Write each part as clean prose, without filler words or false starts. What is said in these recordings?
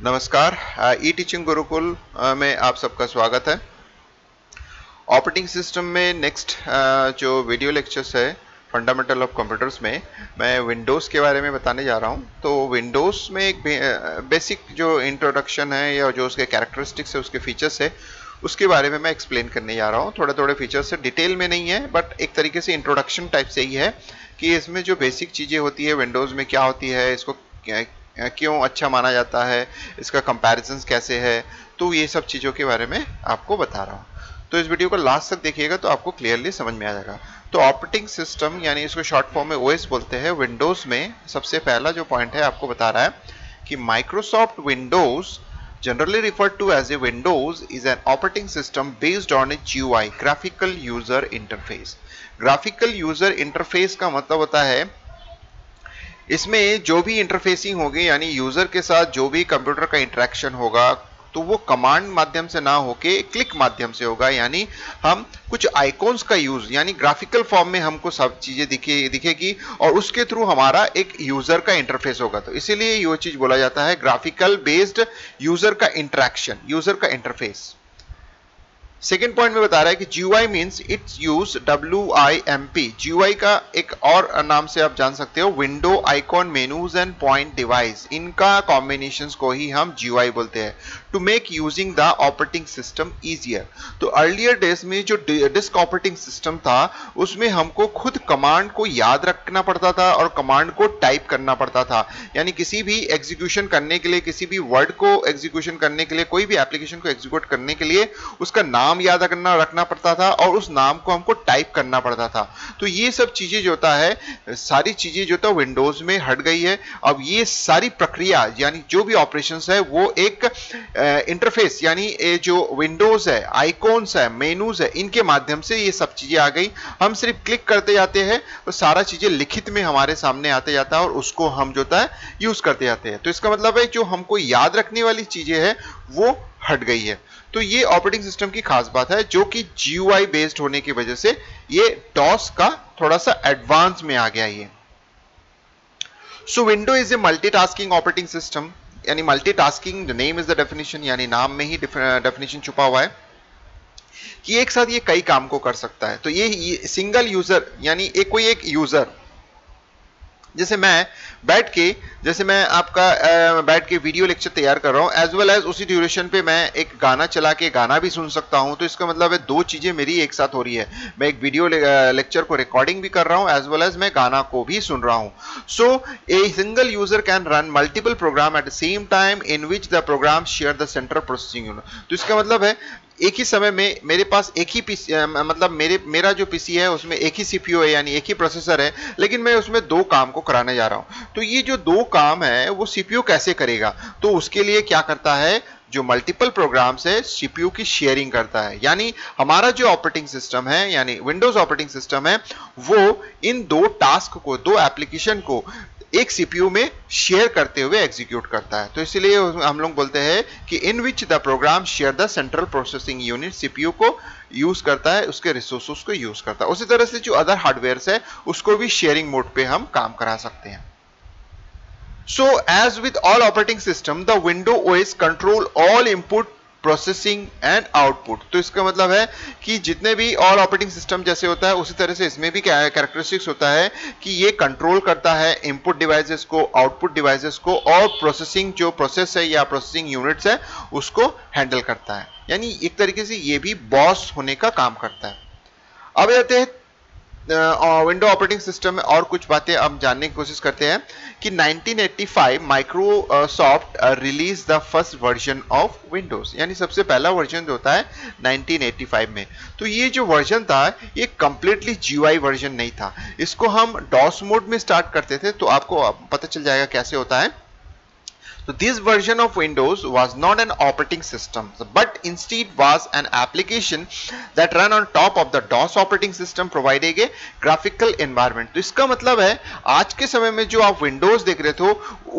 नमस्कार। ई टीचिंग गुरुकुल में आप सबका स्वागत है। ऑपरेटिंग सिस्टम में नेक्स्ट जो वीडियो लेक्चर्स है फंडामेंटल ऑफ कंप्यूटर्स में मैं विंडोज़ के बारे में बताने जा रहा हूं। तो विंडोज़ में एक बेसिक जो इंट्रोडक्शन है या जो उसके कैरेक्टरिस्टिक्स है, उसके फीचर्स है, उसके बारे में मैं एक्सप्लेन करने जा रहा हूं। थोड़े थोड़े फीचर्स है, डिटेल में नहीं है, बट एक तरीके से इंट्रोडक्शन टाइप से ही है कि इसमें जो बेसिक चीज़ें होती है विंडोज़ में क्या होती है, इसको क्यों अच्छा माना जाता है, इसका कंपैरिजंस कैसे है, तो ये सब चीज़ों के बारे में आपको बता रहा हूँ। तो इस वीडियो को लास्ट तक देखिएगा तो आपको क्लियरली समझ में आ जाएगा। तो ऑपरेटिंग सिस्टम यानी इसको शॉर्ट फॉर्म में ओएस बोलते हैं। विंडोज़ में सबसे पहला जो पॉइंट है आपको बता रहा है कि Microsoft Windows generally referred to as a Windows is an operating system based on a GUI graphical user interface। graphical user interface का मतलब होता है इसमें जो भी इंटरफेसिंग होगी यानी यूजर के साथ जो भी कंप्यूटर का इंटरेक्शन होगा तो वो कमांड माध्यम से ना होके क्लिक माध्यम से होगा। यानी हम कुछ आइकॉन्स का यूज यानी ग्राफिकल फॉर्म में हमको सब चीजें दिखेगी और उसके थ्रू हमारा एक यूजर का इंटरफेस होगा। तो इसीलिए ये चीज बोला जाता है ग्राफिकल बेस्ड यूजर का इंटरेक्शन, यूजर का इंटरफेस। सेकेंड पॉइंट में बता रहा है कि GUI means it's use WIMP। GUI का एक और नाम से आप जान सकते हो window icon menus and point device, इनका कॉम्बिनेशन को ही हम GUI बोलते हैं। To make using the operating system easier. तो अर्लियर डेज में जो डिस्क ऑपरेटिंग सिस्टम था उसमें हमको खुद कमांड को याद रखना पड़ता था और कमांड को टाइप करना पड़ता था। यानी किसी भी एग्जीक्यूशन करने के लिए, किसी भी वर्ड को एग्जीक्यूशन करने के लिए, कोई भी एप्लीकेशन को एग्जीक्यूट करने के लिए उसका नाम याद रखना पड़ता था और उस नाम को हमको टाइप करना पड़ता था। तो ये सब चीजें जो होता है, सारी चीजें जो था विंडोज में हट गई है। अब ये सारी प्रक्रिया यानी जो भी ऑपरेशंस है वो एक इंटरफेस यानी जो विंडोज है, आइकॉन्स है, मेनूज है, इनके माध्यम से ये सब चीजें आ गई। हम सिर्फ क्लिक करते जाते हैं तो सारा चीजें लिखित में हमारे सामने आते जाता है और उसको हम जो होता है यूज करते जाते हैं। तो इसका मतलब है जो हमको याद रखने वाली चीजें हैं वो हट गई है। तो ये ऑपरेटिंग सिस्टम की खास बात है जो कि GUI बेस्ड होने की वजह से ये DOS का थोड़ा सा एडवांस में आ गया ये। So window is a multitasking operating system यानी multitasking, the name is the definition, यानी नाम में ही डेफिनेशन छुपा हुआ है कि एक साथ ये कई काम को कर सकता है। तो ये सिंगल यूजर यानी कोई एक यूजर, जैसे मैं बैठ के बैठ के वीडियो लेक्चर तैयार कर रहा हूँ, एज वेल एज उसी ड्यूरेशन पे मैं एक गाना चला के गाना भी सुन सकता हूँ। तो इसका मतलब है दो चीजें मेरी एक साथ हो रही है। मैं एक वीडियो लेक्चर को रिकॉर्डिंग भी कर रहा हूँ एज वेल एज मैं गाना को भी सुन रहा हूँ। So a single user can run multiple program at the same time in which the program share the central processing unit. तो इसका मतलब है एक ही समय में मेरे पास एक ही पीसी, मतलब मेरा जो पीसी है उसमें एक ही सीपीयू है यानी एक ही प्रोसेसर है, लेकिन मैं उसमें दो काम को कराने जा रहा हूं। तो ये जो दो काम है वो सीपीयू कैसे करेगा? तो उसके लिए क्या करता है, जो मल्टीपल प्रोग्राम्स है सीपीयू की शेयरिंग करता है। यानी हमारा जो ऑपरेटिंग सिस्टम है यानी विंडोज ऑपरेटिंग सिस्टम है वो इन दो टास्क को, दो एप्लीकेशन को एक सीपीयू में शेयर करते हुए एग्जीक्यूट करता है। तो इसलिए हम लोग बोलते हैं कि in which the program share the central processing unit, CPU को यूज करता है, उसके रिसोर्सेस को यूज करता है। उसी तरह से जो अदर हार्डवेयर है उसको भी शेयरिंग मोड पे हम काम करा सकते हैं। So as with all operating system, the window OS control all input processing and output. तो इसका मतलब है कि जितने भी ऑल ऑपरेटिंग सिस्टम जैसे होता है उसी तरह से इसमें भी कैरेक्टरिस्टिक्स होता है कि ये कंट्रोल करता है इनपुट डिवाइसेस को, आउटपुट डिवाइसेस को, और प्रोसेसिंग जो प्रोसेस है या प्रोसेसिंग यूनिट्स है उसको हैंडल करता है। यानी एक तरीके से ये भी बॉस होने का काम करता है। अब आते हैं विंडो ऑपरेटिंग सिस्टम में और कुछ बातें अब जानने की कोशिश करते हैं कि 1985 Microsoft release the first version of Windows, यानी सबसे पहला वर्जन जो होता है 1985 में। तो ये जो वर्जन था ये कंप्लीटली GUI वर्जन नहीं था, इसको हम DOS मोड में स्टार्ट करते थे। तो आपको पता चल जाएगा कैसे होता है। So this version of Windows was not an operating system, but instead was an application that ran on top of the DOS operating system providing a graphical environment। तो इसका मतलब है आज के समय में जो आप Windows देख रहे थे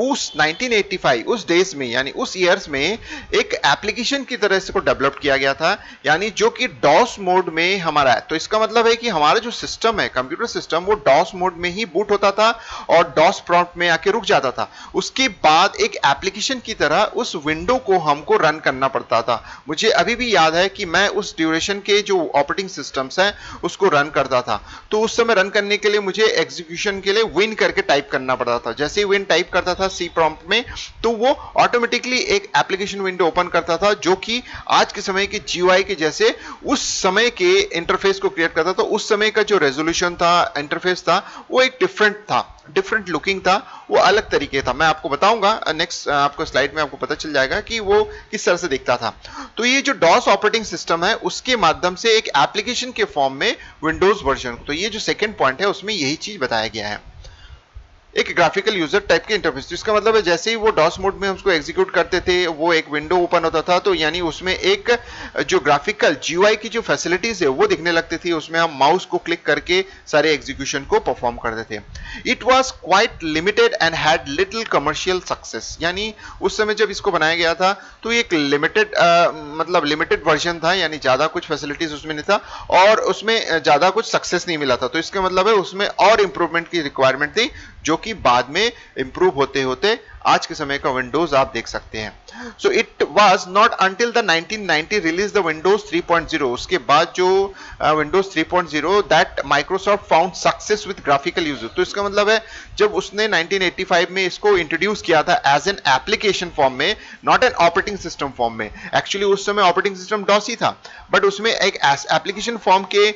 उस 1985 उस डेज में यानी उस ईयर्स में एक एप्लीकेशन की तरह से को डेवलप किया गया था, यानी जो कि DOS मोड में हमारा है। तो इसका मतलब है कि हमारा जो सिस्टम है, कंप्यूटर सिस्टम, वो DOS मोड में ही बूट होता था और DOS प्रॉम्प्ट में आके रुक जाता था। उसके बाद एक एप्लीकेशन की तरह उस विंडो को हमको रन करना पड़ता था। मुझे अभी भी याद है कि मैं उस ड्यूरेशन के जो ऑपरेटिंग सिस्टम्स हैं उसको रन करता था। तो उस समय रन करने के लिए मुझे एग्जीक्यूशन के लिए विन करके टाइप करना पड़ता था। जैसे ही विन टाइप करता था सी प्रॉम्प्ट में, तो वो ऑटोमेटिकली एक एप्लीकेशन विंडो ओपन करता था, जो कि आज के समय के जीयूआई के जैसे उस समय के इंटरफेस को क्रिएट करता था। उस समय का जो रेजोल्यूशन था, इंटरफेस था, वो एक डिफरेंट था, डिफरेंट लुकिंग था, वो अलग तरीके था। मैं आपको बताऊंगा नेक्स्ट आपको स्लाइड में, आपको पता चल जाएगा कि वो किस तरह से दिखता था। तो ये जो डॉस ऑपरेटिंग सिस्टम है उसके माध्यम से एक एप्लीकेशन के फॉर्म में विंडोज वर्जन, तो ये जो सेकंड पॉइंट है उसमें यही चीज बताया गया है, एक ग्राफिकल यूजर टाइप के इंटरफेस। तो इसका मतलब है जैसे ही वो डॉस मोड में उसको एग्जीक्यूट करते थे वो एक विंडो ओपन होता था, तो यानी उसमें एक जो ग्राफिकल जीयूआई की जो फैसिलिटीज है वो दिखने लगती थी। उसमें हम माउस को क्लिक करके सारे एग्जीक्यूशन को परफॉर्म करते थे। It was quite limited and had little commercial success, यानी उस समय जब इसको बनाया गया था तो एक लिमिटेड मतलब लिमिटेड वर्जन था, यानी ज्यादा कुछ फैसिलिटीज उसमें नहीं था और उसमें ज्यादा कुछ सक्सेस नहीं मिला था। तो इसका मतलब है उसमें और इंप्रूवमेंट की रिक्वायरमेंट थी, जो कि बाद में इंप्रूव होते होते आज के समय का विंडोज आप देख सकते हैं। So it was not until the 1990 release the Windows 3.0, उसके बाद जो Windows 3.0 that Microsoft found success with graphical user. तो इसका मतलब है जब उसने 1985 में इसको इंट्रोड्यूस किया था एज एन एप्लीकेशन फॉर्म में, not an operating system form में। एक्चुअली उस समय ऑपरेटिंग सिस्टम डॉस ही था, बट उसमें एक एप्लीकेशन फॉर्म के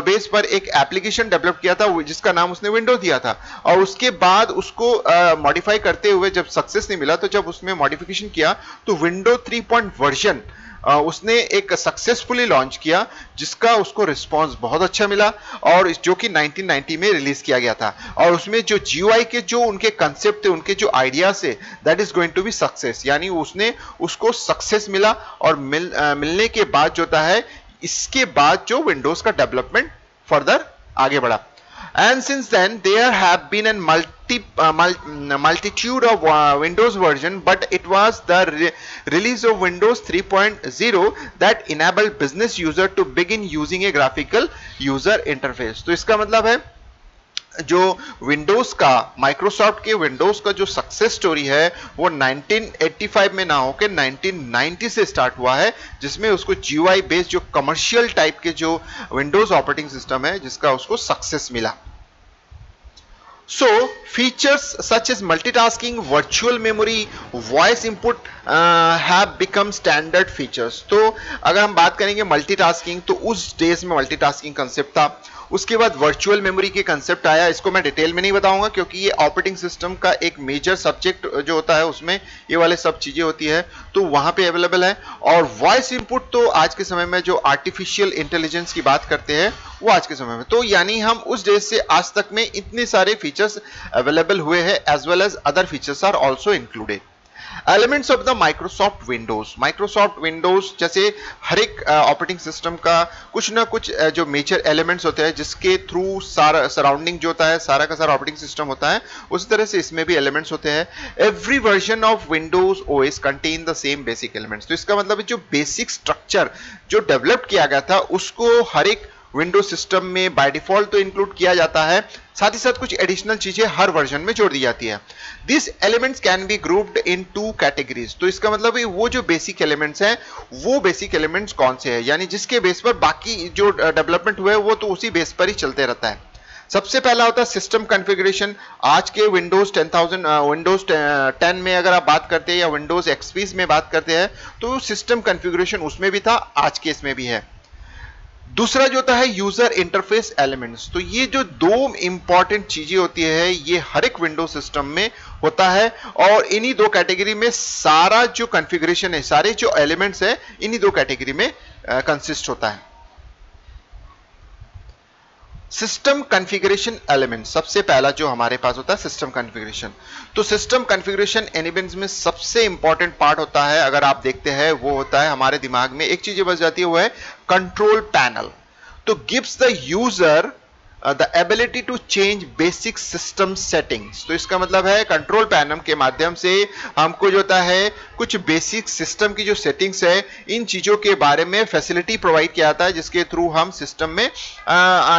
बेस पर एक एप्लीकेशन डेवलप किया था जिसका नाम उसने विंडो दिया था। और उसके बाद उसको मॉडिफाई करते हुए जब सक्सेस नहीं मिला, तो जब उसमें मॉडिफिकेशन किया तो विंडो 3 वर्जन उसने एक सक्सेसफुली लॉन्च किया, जिसका उसको रिस्पांस बहुत अच्छा मिला और जो कि 1990 में रिलीज किया गया था। और उसमें जो जीयूआई के जो उनके कंसेप्ट थे, उनके जो आइडियाज थे, that is going to be success, यानी उसने उसको सक्सेस मिला और मिलने के बाद जो होता है, इसके बाद जो विंडोज का डेवलपमेंट फर्दर आगे बढ़ा। And since then there have been a multitude of Windows version, but it was the release of Windows 3.0 that enabled business user to begin using a graphical user interface। तो इसका मतलब है जो Windows का, Microsoft के Windows का जो success story है वो 1985 में ना होकर 1990 से स्टार्ट हुआ है, जिसमें उसको जीयूआई बेस्ड जो कमर्शियल टाइप के जो विंडोज ऑपरेटिंग सिस्टम है जिसका उसको सक्सेस मिला। So features such as multitasking, virtual memory, voice input have become standard features। तो अगर हम बात करेंगे मल्टीटास्किंग, तो उस डेज में मल्टीटास्किंग कंसेप्ट था। उसके बाद वर्चुअल मेमोरी के कंसेप्ट आया। इसको मैं डिटेल में नहीं बताऊंगा क्योंकि ये ऑपरेटिंग सिस्टम का एक मेजर सब्जेक्ट जो होता है उसमें ये वाले सब चीजें होती है, तो वहां पे अवेलेबल है। और वॉइस इनपुट तो आज के समय में जो आर्टिफिशियल इंटेलिजेंस की बात करते हैं वो आज के समय में, तो यानी हम उस डेज से आज तक में इतने सारे फीचर्स अवेलेबल हुए हैं, as well as other features are also included. Elements of the Microsoft Windows जैसे हर एक ऑपरेटिंग सिस्टम का कुछ ना कुछ जो मेजर एलिमेंट्स होते हैं जिसके थ्रू सारा सराउंडिंग जो होता है, सारा का सारा ऑपरेटिंग सिस्टम होता है, उसी तरह से इसमें भी एलिमेंट्स होते हैं। Every version of Windows OS contain the same basic elements. तो इसका मतलब है जो बेसिक स्ट्रक्चर जो डेवलप किया गया था उसको हर एक विंडोज सिस्टम में बाय डिफॉल्ट तो इंक्लूड किया जाता है, साथ ही साथ कुछ एडिशनल चीजें हर वर्जन में जोड़ दी जाती है। This elements can be grouped in 2 categories. तो इसका मतलब है वो जो बेसिक एलिमेंट्स हैं वो बेसिक एलिमेंट्स कौन से हैं, यानी जिसके बेस पर बाकी जो डेवलपमेंट हुए वो तो उसी बेस पर ही चलते रहता है। सबसे पहला होता है सिस्टम कॉन्फ़िगरेशन। आज के विंडोज 10 में अगर आप बात करते हैं या विंडोज एक्सपी में बात करते हैं तो सिस्टम कॉन्फ़िगरेशन उसमें भी था, आज के इसमें भी है। दूसरा जो होता है यूजर इंटरफेस एलिमेंट्स। तो ये जो दो इंपॉर्टेंट चीजें होती है ये हर एक विंडोज सिस्टम में होता है और इन्हीं दो कैटेगरी में सारा जो कॉन्फ़िगरेशन है, सारे जो एलिमेंट्स है इन्हीं दो कैटेगरी में कंसिस्ट होता है। सिस्टम कॉन्फ़िगरेशन एलिमेंट सबसे पहला जो हमारे पास होता है सिस्टम कॉन्फ़िगरेशन। तो सिस्टम कॉन्फ़िगरेशन एलिमेंट्स में सबसे इंपॉर्टेंट पार्ट होता है, अगर आप देखते हैं वो होता है हमारे दिमाग में एक चीज बच जाती है, वो है कंट्रोल पैनल। तो gives the user the ability to change basic system settings. तो इसका मतलब है कंट्रोल पैनल के माध्यम से हमको जो होता है कुछ बेसिक सिस्टम की जो सेटिंग्स है इन चीजों के बारे में फैसिलिटी प्रोवाइड किया जाता है, जिसके थ्रू हम सिस्टम में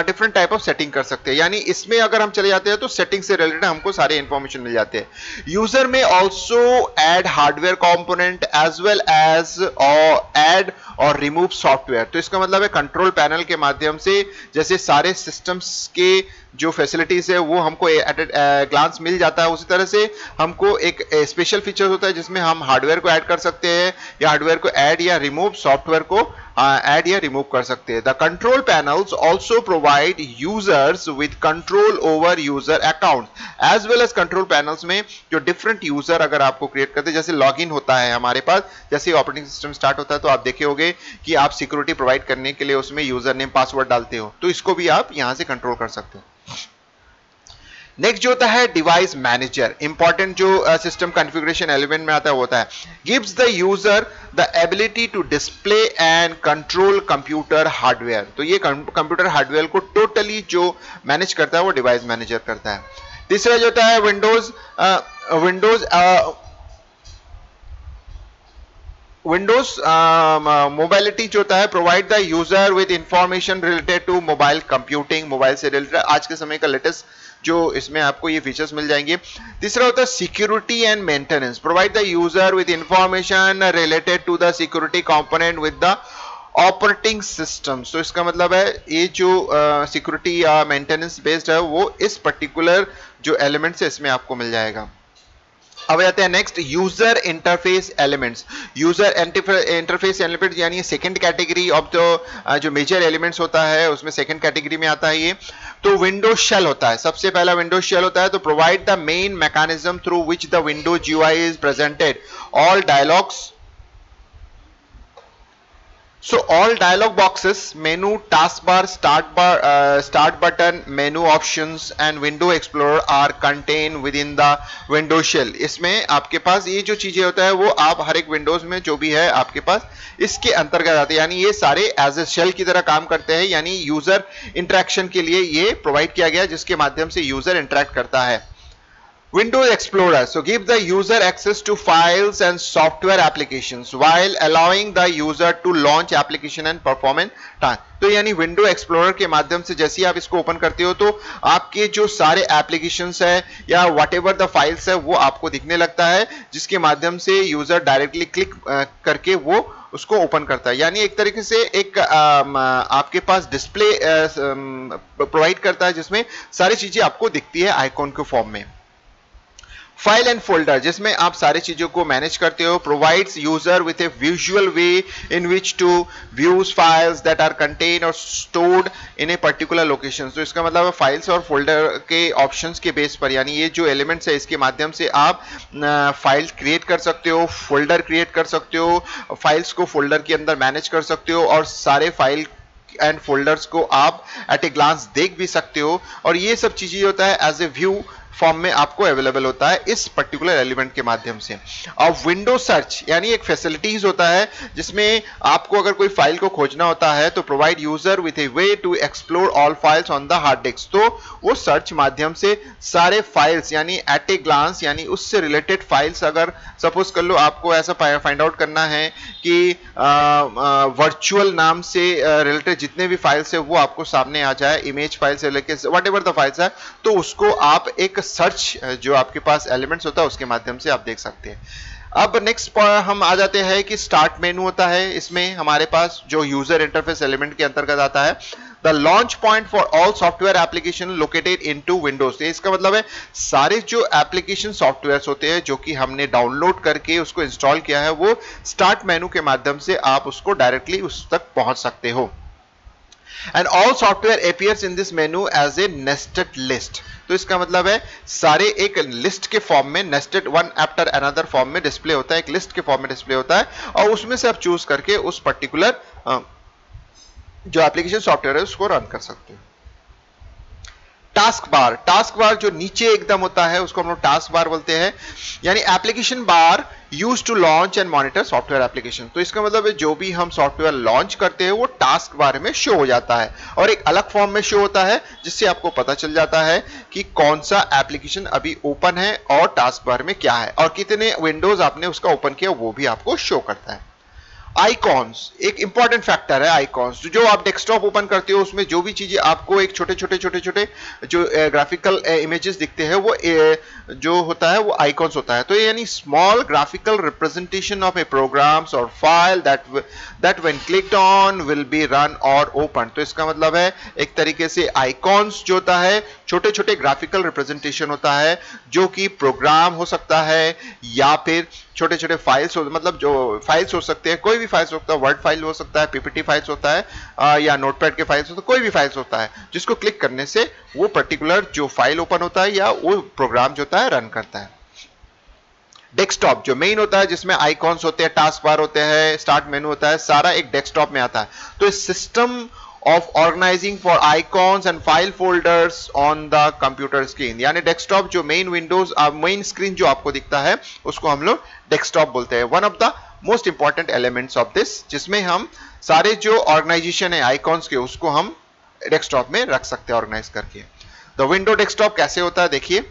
डिफरेंट टाइप ऑफ सेटिंग कर सकते हैं। यानी इसमें अगर हम चले जाते हैं तो सेटिंग से रिलेटेड हमको सारे इंफॉर्मेशन मिल जाते हैं। यूजर में also add hardware component as well as add और रिमूव सॉफ्टवेयर। तो इसका मतलब है कंट्रोल पैनल के माध्यम से जैसे सारे सिस्टम्स के जो फैसिलिटीज है वो हमको एट ग्लांस मिल जाता है, उसी तरह से हमको एक स्पेशल फीचर होता है जिसमें हम हार्डवेयर को ऐड कर सकते हैं या हार्डवेयर को ऐड या रिमूव, सॉफ्टवेयर को ऐड या रिमूव कर सकते हैं। The control panels also provide users with control over user account as well as control panels में जो डिफरेंट यूजर अगर आपको क्रिएट करते हैं, जैसे लॉगिन होता है हमारे पास, जैसे ऑपरेटिंग सिस्टम स्टार्ट होता है तो आप देखे होंगे कि आप सिक्योरिटी प्रोवाइड करने के लिए उसमें यूजर नेम पासवर्ड डालते हो, तो इसको भी आप यहां से कंट्रोल कर सकते हो। नेक्स्ट जो होता है डिवाइस मैनेजर, इंपॉर्टेंट जो सिस्टम कॉन्फ़िगरेशन एलिमेंट में आता है वो होता है gives the user the ability to display and control computer hardware. तो ये कंप्यूटर हार्डवेयर को टोटली जो मैनेज करता है वो डिवाइस मैनेजर करता है। तीसरा जो होता है विंडोज मोबाइलिटी जो होता है provide the user with information related to mobile computing, mobile से रिलेटेड आज के समय का लेटेस्ट जो इसमें आपको ये फीचर्स मिल जाएंगे। तीसरा होता है security and maintenance, provide the user with information related to the security component with the operating system. तो इसका मतलब है ये जो सिक्योरिटी या मेंटेनेंस बेस्ड है वो इस पर्टिकुलर जो एलिमेंट्स है इसमें आपको मिल जाएगा। अब आते हैं next user interface elements. User interface elements यानी सेकंड कैटेगरी ऑफ जो मेजर एलिमेंट्स होता है उसमें सेकंड कैटेगरी में आता है ये। तो विंडोज शेल होता है, सबसे पहला विंडोज शेल होता है। तो provide the main mechanism through which the Windows UI is presented, all dialogues. So all dialog boxes, menu, taskbar, start button, menu options and window explorer are contained within the Windows shell। इसमें आपके पास ये जो चीजें होता है वो आप हर एक विंडोज में जो भी है आपके पास इसके अंतर्गत आते हैं, यानी ये सारे एज ए शेल की तरह काम करते हैं। यानी यूजर इंटरेक्शन के लिए ये प्रोवाइड किया गया जिसके माध्यम से यूजर इंटरेक्ट करता है। Windows Explorer so give the user access to files and software applications while allowing the user to launch application and perform task। तो यानी विंडो एक्सप्लोरर के माध्यम से जैसे ही आप इसको ओपन करते हो तो आपके जो सारे एप्लीकेशंस है या व्हाटएवर द फाइल्स है वो आपको दिखने लगता है, जिसके माध्यम से यूजर डायरेक्टली क्लिक करके वो उसको ओपन करता है। यानी एक तरीके से एक आपके पास डिस्प्ले प्रोवाइड करता है जिसमें सारी चीजें आपको दिखती है आइकॉन के फॉर्म में। फाइल एंड फोल्डर जिसमें आप सारी चीजों को मैनेज करते हो, provides user with a visual way in which to views files that are contain और stored in a particular location. तो इसका मतलब है फाइल्स और फोल्डर के ऑप्शंस के बेस पर, यानी ये जो एलिमेंट्स है इसके माध्यम से आप फाइल क्रिएट कर सकते हो, फोल्डर क्रिएट कर सकते हो, फाइल्स को फोल्डर के अंदर मैनेज कर सकते हो और सारे फाइल एंड फोल्डर्स को आप एट ए ग्लांस देख भी सकते हो। और ये सब चीजें होता है एज ए व्यू फॉर्म में आपको अवेलेबल होता है इस पर्टिकुलर एलिमेंट के माध्यम से। और विंडो सर्च यानी एक फैसिलिटीज होता है जिसमें आपको अगर कोई फाइल को खोजना होता है तो provide user with a way to explore all files on the hard disk. तो वो सर्च माध्यम से सारे फाइल्स यानी एट ए ग्लांस यानी उससे रिलेटेड फाइल्स, अगर सपोज कर लो आपको ऐसा फाइंड आउट करना है कि वर्चुअल नाम से रिलेटेड जितने भी फाइल्स है वो आपको सामने आ जाए, इमेज फाइल से लेकर व्हाटएवर द फाइल्स है, तो उसको आप एक सर्च जो आपके पास एलिमेंट्स होता है उसके माध्यम से आप देख सकते हैं। अब नेक्स्ट हम आ जाते हैं कि स्टार्ट मेनू होता है। इसमें हमारे पास जो यूजर इंटरफेस एलिमेंट के अंतर्गत आता है, the launch point for all software application located into Windows. इसका मतलब है सारे जो एप्लीकेशन सॉफ्टवेयर्स होते हैं जो कि हमने डाउनलोड करके उसको इंस्टॉल किया है वो स्टार्ट मेनू के माध्यम से आप उसको डायरेक्टली उस तक पहुंच सकते हो। And all software appears in this menu as a nested list। तो इसका मतलब है सारे एक लिस्ट के फॉर्म में, nested one after another form में डिस्प्ले होता है, एक लिस्ट के फॉर्म में डिस्प्ले होता है और उसमें से आप चूज करके उस पर्टिकुलर जो एप्लीकेशन सॉफ्टवेयर है उसको रन कर सकते हो। टास्क बार जो नीचे एकदम होता है उसको हम लोग टास्क बार बोलते हैं, यानी application bar use to launch and monitor software application. तो इसका मतलब है जो भी हम सॉफ्टवेयर लॉन्च करते हैं वो टास्क बार में शो हो जाता है और एक अलग फॉर्म में शो होता है, जिससे आपको पता चल जाता है कि कौन सा एप्लीकेशन अभी ओपन है और टास्क बार में क्या है और कितने विंडोज आपने उसका ओपन किया वो भी आपको शो करता है। आइकॉन्स एक इंपॉर्टेंट फैक्टर है। आइकॉन्स जो आप डेस्कटॉप ओपन करते हो उसमें जो भी चीजें आपको एक छोटे छोटे जो ग्राफिकल इमेजेस दिखते हैं वो जो होता है वो आइकॉन्स होता है। तो यानी small graphical representation of a programs और file that when clicked on will be run और ओपन। तो इसका मतलब है एक तरीके से आइकॉन्स जो होता है छोटे छोटे ग्राफिकल रिप्रेजेंटेशन होता है जो कि प्रोग्राम हो सकता है या फिर छोटे छोटे फाइल्स मतलब जो फाइल्स हो सकते हैं, कोई भी फाइल्स हो सकता है, वर्ड फाइल हो सकता है, पीपीटी फाइल्स होता है या नोटपैड के फाइल्स होता है, कोई भी फाइल्स होता है जिसको क्लिक करने से वो पर्टिकुलर जो फाइल ओपन होता है या वो प्रोग्राम जो होता है रन करता है। डेस्कटॉप जो मेन होता है जिसमें आइकॉन्स होते हैं, टास्क बार होते हैं, स्टार्ट मेनू होता है, सारा एक डेस्कटॉप में आता है। तो इस system of organizing for icons and file folders on the computer screen, यानी डेस्कटॉप जो मेन विंडोज मेन स्क्रीन जो आपको दिखता है उसको हम लोग डेस्कटॉप बोलते हैं। One of the most important elements of this, जिसमें हम सारे जो ऑर्गेनाइजेशन है आइकॉन्स के उसको हम डेस्कटॉप में रख सकते हैं ऑर्गेनाइज करके। द विंडो डेस्कटॉप कैसे होता है देखिए,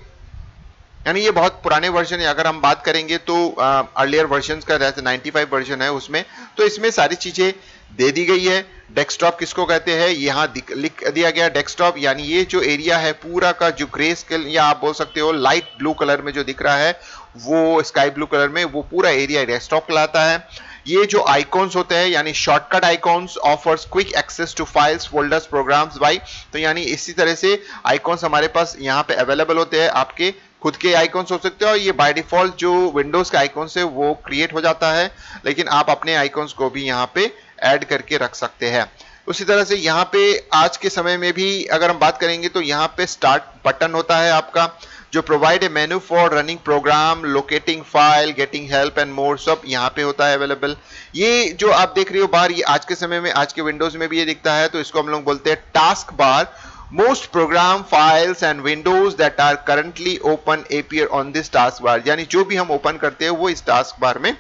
यानी ये बहुत पुराने वर्जन है। अगर हम बात करेंगे तो अर्लियर वर्जन का जैसे 95 वर्जन है उसमें, तो इसमें सारी चीजें दे दी गई है। डेस्कटॉप किसको कहते हैं यहाँ लिख दिया गया। डेस्कटॉप यानी ये जो एरिया है पूरा का जो ग्रे स्केल या आप बोल सकते हो लाइट ब्लू कलर में जो दिख रहा है वो स्काई ब्लू कलर में वो पूरा एरिया डेस्कटॉप कहलाता है। ये जो आइकॉन्स होते हैं यानी shortcut icons offers quick access to files folders programs by, तो यानी इसी तरह से आइकॉन्स हमारे पास यहाँ पे अवेलेबल होते हैं। आपके खुद के आइकॉन्स हो सकते हैं और ये बाय डिफॉल्ट जो विंडोज के आइकॉन्स है वो क्रिएट हो जाता है, लेकिन आप अपने आइकॉन्स को भी यहाँ पे ऐड करके रख सकते हैं। उसी तरह से यहाँ पे आज के समय में भी अगर हम बात करेंगे तो यहाँ पे स्टार्ट बटन होता है आपका जो provide a menu for running program, locating file, getting help and more, सब यहाँ पे होता है अवेलेबल। ये जो आप देख रहे हो बार, ये आज के समय में आज के विंडोज में भी ये दिखता है, तो इसको हम लोग बोलते हैं task bar. Most program files and windows that are currently open appear on this task bar, यानी जो भी हम ओपन करते हैं वो इस टास्क बार में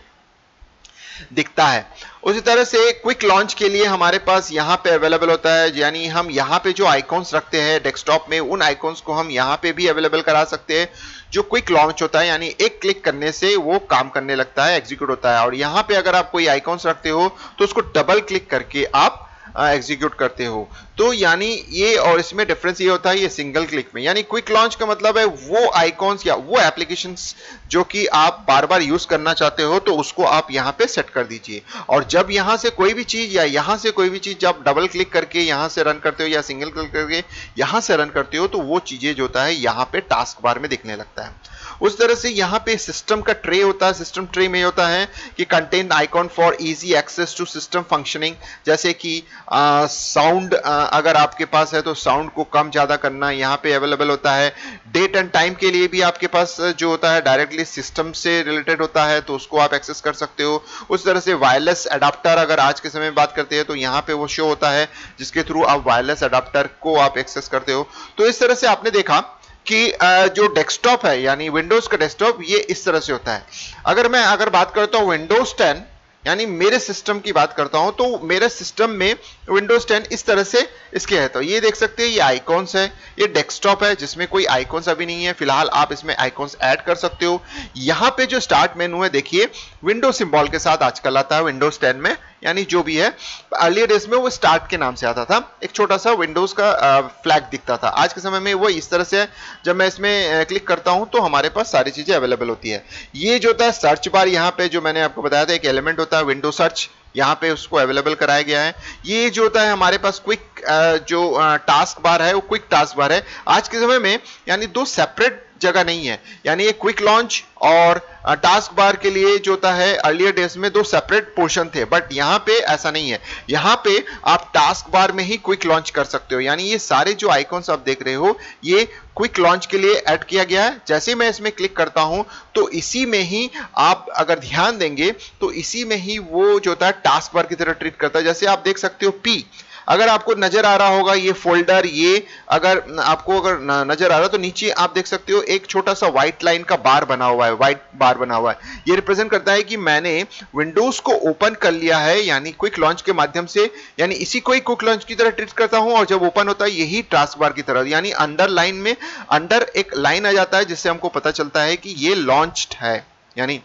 दिखता है। उसी तरह से क्विक लॉन्च के लिए हमारे पास यहाँ पे अवेलेबल होता है, यानी हम यहाँ पे जो आइकॉन्स रखते हैं डेस्कटॉप में उन आइकॉन्स को हम यहाँ पे भी अवेलेबल करा सकते हैं। जो क्विक लॉन्च होता है यानी एक क्लिक करने से वो काम करने लगता है, एग्जीक्यूट होता है। और यहाँ पे अगर आप कोई आइकॉन्स रखते हो तो उसको डबल क्लिक करके आप एग्जीक्यूट करते हो। तो यानी ये और इसमें डिफरेंस ये होता है ये सिंगल क्लिक में, यानी क्विक लॉन्च का मतलब है वो आइकॉन्स या वो एप्लीकेशंस जो कि आप बार बार यूज करना चाहते हो तो उसको आप यहाँ पे सेट कर दीजिए, और जब यहाँ से कोई भी चीज या यहाँ से कोई भी चीज जब डबल क्लिक करके यहाँ से रन करते हो या सिंगल क्लिक करके यहाँ से रन करते हो तो वो चीजें जो होता है यहाँ पे टास्क बार में दिखने लगता है। उस तरह से यहाँ पे सिस्टम का ट्रे होता है। सिस्टम ट्रे में होता है कि contain icon for easy access to system functioning, जैसे कि साउंड अगर आपके पास है तो साउंड को कम ज्यादा करना यहाँ पे अवेलेबल होता है। डेट एंड टाइम के लिए भी आपके पास जो होता है डायरेक्टली सिस्टम से रिलेटेड होता है तो उसको आप एक्सेस कर सकते हो। उस तरह से वायरलेस अडाप्टर अगर आज के समय में बात करते हैं तो यहाँ पे वो शो होता है जिसके थ्रू आप वायरलेस अडाप्टर को आप एक्सेस करते हो। तो इस तरह से आपने देखा कि जो डेस्कटॉप है यानी विंडोज का डेस्कटॉप ये इस तरह से होता है। अगर बात करता हूँ विंडोज 10 यानी मेरे सिस्टम की बात करता हूं तो मेरे सिस्टम में विंडोज 10 इस तरह से इसके है। तो ये देख सकते हैं ये आइकॉन्स है, ये डेस्कटॉप है जिसमें कोई आइकॉन्स अभी नहीं है फिलहाल, आप इसमें आइकॉन्स ऐड कर सकते हो। यहाँ पे जो स्टार्ट मेनू है देखिए विंडो सिंबल के साथ आजकल आता है विंडोज 10 में, यानी जो भी है अर्लियर डेज में वो स्टार्ट के नाम से आता था, एक छोटा सा विंडोज का फ्लैग दिखता था। आज के समय में वो इस तरह से है, जब मैं इसमें क्लिक करता हूं तो हमारे पास सारी चीजें अवेलेबल होती है। ये जो होता है सर्च बार, यहाँ पे जो मैंने आपको बताया था एक एलिमेंट होता है विंडो सर्च, यहाँ पे उसको अवेलेबल कराया गया है। ये जो होता है हमारे पास क्विक जो टास्क बार है वो क्विक टास्क बार है। आज के समय में यानी दो सेपरेट जगह नहीं है, यानी ये क्विक लॉन्च और टास्क बार के लिए जो होता है अर्लियर डेज में दो सेपरेट पोर्शन थे, बट यहाँ पे ऐसा नहीं है। यहाँ पे आप टास्क बार में ही क्विक लॉन्च कर सकते हो, यानी ये सारे जो आइकॉन्स आप देख रहे हो ये क्विक लॉन्च के लिए ऐड किया गया है। जैसे मैं इसमें क्लिक करता हूं तो इसी में ही आप अगर ध्यान देंगे तो इसी में ही वो जो होता है टास्क बार की तरह ट्रीट करता है। जैसे आप देख सकते हो पी, अगर आपको नजर आ रहा होगा ये फोल्डर, ये अगर आपको अगर नजर आ रहा है तो नीचे आप देख सकते हो एक छोटा सा व्हाइट लाइन का बार बना हुआ है, व्हाइट बार बना हुआ है। ये रिप्रेजेंट करता है कि मैंने विंडोज को ओपन कर लिया है, यानी क्विक लॉन्च के माध्यम से, यानी इसी को ही क्विक लॉन्च की तरह ट्रीट करता हूं। और जब ओपन होता है यही टास्क बार की तरह, यानी अंडर लाइन में अंडर एक लाइन आ जाता है जिससे हमको पता चलता है कि ये लॉन्च्ड है। यानी